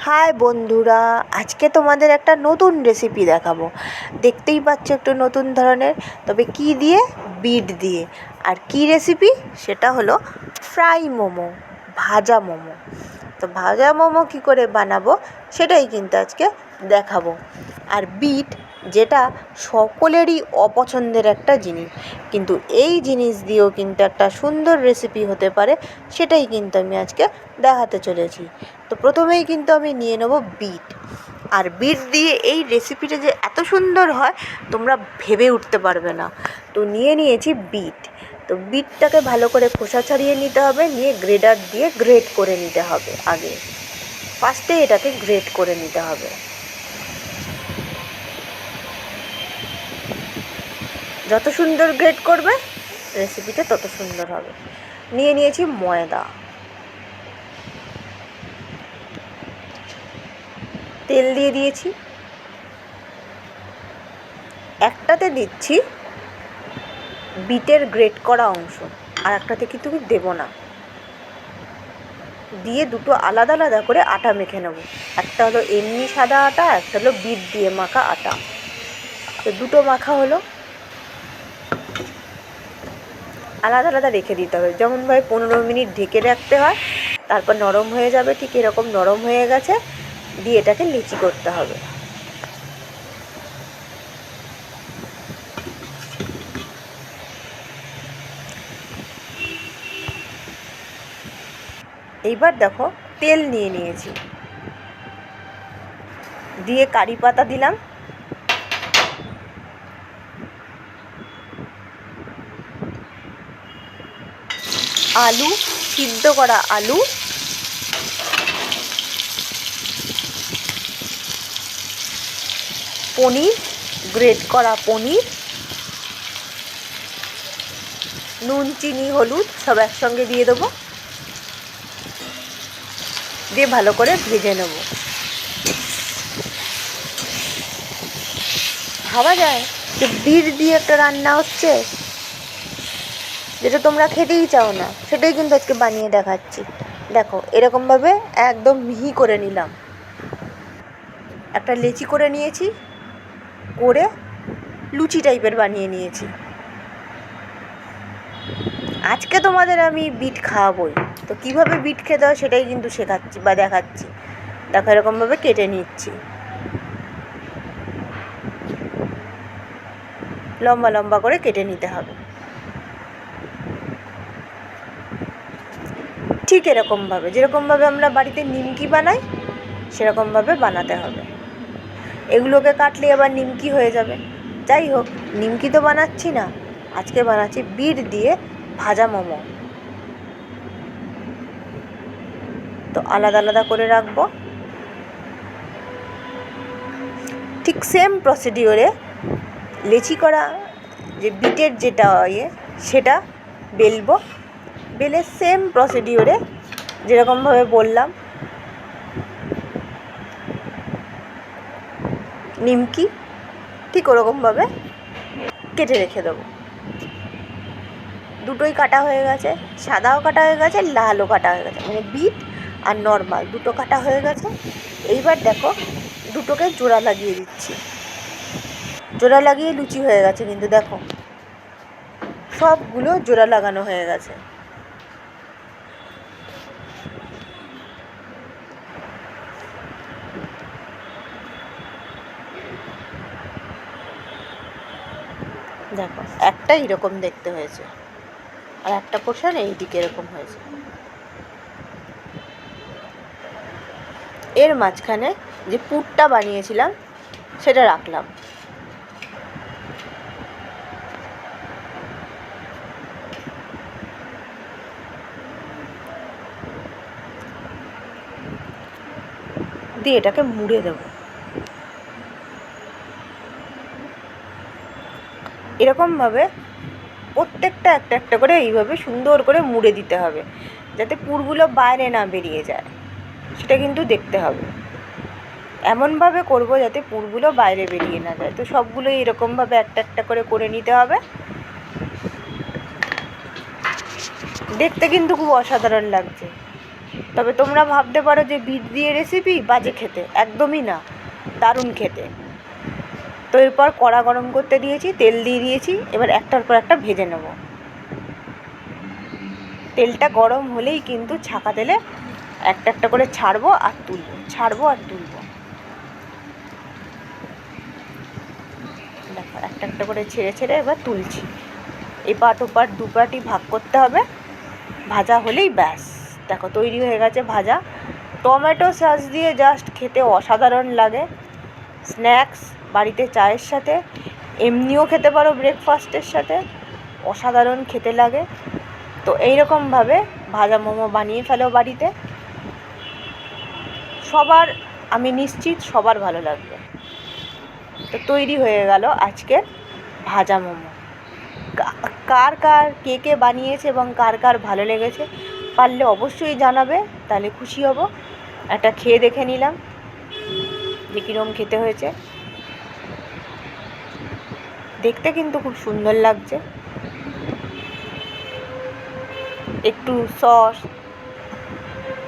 High বন্ধুরা, আজকে তোমাদের একটা নতুন রেসিপি দেখাবো। দেখতেই পাচ্ছ একটু নতুন ধরনের, তবে কি দিয়ে? বিট দিয়ে। আর কি রেসিপি? সেটা হলো ফ্রাই মোমো, ভাজা মোমো। তো ভাজা মোমো কী করে বানাবো সেটাই কিন্তু আজকে দেখাবো। আর বিট, যেটা সকলেরই অপছন্দের একটা জিনিস, কিন্তু এই জিনিস দিয়েও কিন্তু একটা সুন্দর রেসিপি হতে পারে, সেটাই কিন্তু আমি আজকে দেখাতে চলেছি। তো প্রথমেই কিন্তু আমি নিয়ে নেব বিট। আর বিট দিয়ে এই রেসিপিটা যে এত সুন্দর হয় তোমরা ভেবে উঠতে পারবে না। তো নিয়েছি বিট। তো বিটটাকে ভালো করে খোসা ছাড়িয়ে নিতে হবে, নিয়ে গ্রেডার দিয়ে গ্রেট করে নিতে হবে। আগে ফার্স্টে এটাকে গ্রেট করে নিতে হবে। যত সুন্দর গ্রেট করবে রেসিপিটা তত সুন্দর হবে। নিয়েছি ময়দা, তেল দিয়ে দিয়েছি। একটাতে দিচ্ছি বিটের গ্রেট করা অংশ, আর একটাতে কিন্তু দেবো না। দিয়ে দুটো আলাদা আলাদা করে আটা মেখে নেব। একটা হলো এমনি সাদা আটা, একটা হলো বিট দিয়ে মাখা আটা। তো দুটো মাখা হলো, আলাদা আলাদা রেখে দিতে হবে। যেমনভাবে 15 মিনিট ঢেকে রাখতে হয়, তারপর নরম হয়ে যাবে। ঠিক এরকম নরম হয়ে গেছে, দিয়ে এটাকে লিচি করতে হবে। এইবার দেখো, তেল নিয়েছি, দিয়ে কারি পাতা দিলাম, আলু, সিদ্ধ করা আলু, পনির, গ্রেট করা পনির, নুন, চিনি, হলুদ সব একসঙ্গে দিয়ে দেবো। দিয়ে ভালো করে ভেজে নেব। ভাবা যায় যে বিট দিয়ে একটা রান্না হচ্ছে, যেটা তোমরা খেতেই চাও না, সেটাই কিন্তু আজকে বানিয়ে দেখাচ্ছি। দেখো, এরকমভাবে একদম মিহি করে নিলাম। একটা লেচি করে নিয়েছি, করে লুচি টাইপের বানিয়ে নিয়েছি। আজকে তোমাদের আমি বিট খাওয়াবই। তো কীভাবে বিট খেতে হয় সেটাই কিন্তু শেখাচ্ছি বা দেখাচ্ছি। দেখো, এরকমভাবে কেটে নিচ্ছি, লম্বা লম্বা করে কেটে নিতে হবে। ঠিক এরকমভাবে, যেরকমভাবে আমরা বাড়িতে নিমকি বানাই সেরকমভাবে বানাতে হবে। এগুলোকে কাটলে আবার নিমকি হয়ে যাবে। যাই হোক, নিমকি তো বানাচ্ছি না, আজকে বানাচ্ছি বিট দিয়ে ভাজা মোমো। তো আলাদা আলাদা করে রাখবো। ঠিক সেম প্রসিডিওরে লেচি করা যে বিটের যেটা সেটা বেলবো। বেলে সেম প্রসিডিওরে যেরকমভাবে বললাম নিমকি, ঠিক ওরকমভাবে কেটে রেখে দেবো। দুটোই কাটা হয়ে গেছে, সাদাও কাটা হয়ে গেছে, লালও কাটা হয়ে গেছে, মানে বিট আর নর্মাল দুটো কাটা হয়ে গেছে। এইবার দেখো, দুটোকে জোড়া লাগিয়ে দিচ্ছি। জোড়া লাগিয়ে লুচি হয়ে গেছে, কিন্তু দেখো সবগুলো জোড়া লাগানো হয়ে গেছে। দেখো, একটা এরকম দেখতে হয়েছে, আর একটা পোর্শন এইদিকে এরকম হয়েছে। এর মাঝখানে যে পুরটা বানিয়েছিলাম সেটা রাখলাম। দিয়ে এটাকে মুড়ে দেবো। এরকমভাবে প্রত্যেকটা একটা একটা করে এইভাবে সুন্দর করে মুড়ে দিতে হবে, যাতে পুরগুলো বাইরে না বেরিয়ে যায়, সেটা কিন্তু দেখতে হবে। এমনভাবে করব যাতে পুরগুলো বাইরে বেরিয়ে না যায়। তো সবগুলো এরকমভাবে একটা একটা করে নিতে হবে। দেখতে কিন্তু খুব অসাধারণ লাগছে। তবে তোমরা ভাবতে পারো যে বিট দিয়ে রেসিপি বাজে খেতে, একদমই না, দারুণ খেতে। তো এরপর কড়া গরম করতে দিয়েছি, তেল দিয়ে দিয়েছি, এবার একটার পর একটা ভেজে নেব। তেলটা গরম হলেই কিন্তু ছাকা তেলে একটা একটা করে ছাড়বো আর তুলবো। দেখো একটা একটা করে ছেড়ে এবার তুলছি। এপাট ওপাট দুপাটি ভাগ করতে হবে, ভাজা হলেই ব্যাস। দেখো তৈরি হয়ে গেছে ভাজা। টমেটো সস দিয়ে জাস্ট খেতে অসাধারণ লাগে। স্ন্যাক্স বাড়িতে চায়ের সাথে, এমনিও খেতে পারো ব্রেকফাস্টের সাথে, অসাধারণ খেতে লাগে। তো এইরকমভাবে ভাজা মোমো বানিয়ে ফেলো বাড়িতে, সবার, আমি নিশ্চিত সবার ভালো লাগবে। তো তৈরি হয়ে গেল আজকের ভাজা মোমো। কার কে বানিয়েছে এবং কার ভালো লেগেছে পারলে অবশ্যই জানাবে, তাহলে খুশি হব। একটা খেয়ে দেখে নিলাম যে কীরকম খেতে হয়েছে। দেখতে কিন্তু খুব সুন্দর লাগছে। একটু সস,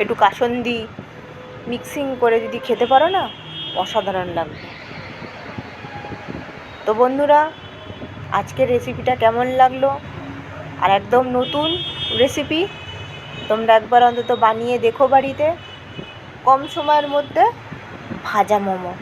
একটু কাসুন্দি মিক্সিং করে যদি খেতে পারো না, অসাধারণ লাগবে। তো বন্ধুরা, আজকের রেসিপিটা কেমন লাগলো? আর একদম নতুন রেসিপি, তোমরা একবার অন্তত বানিয়ে দেখো বাড়িতে, কম সময়ের মধ্যে ভাজা মোমো।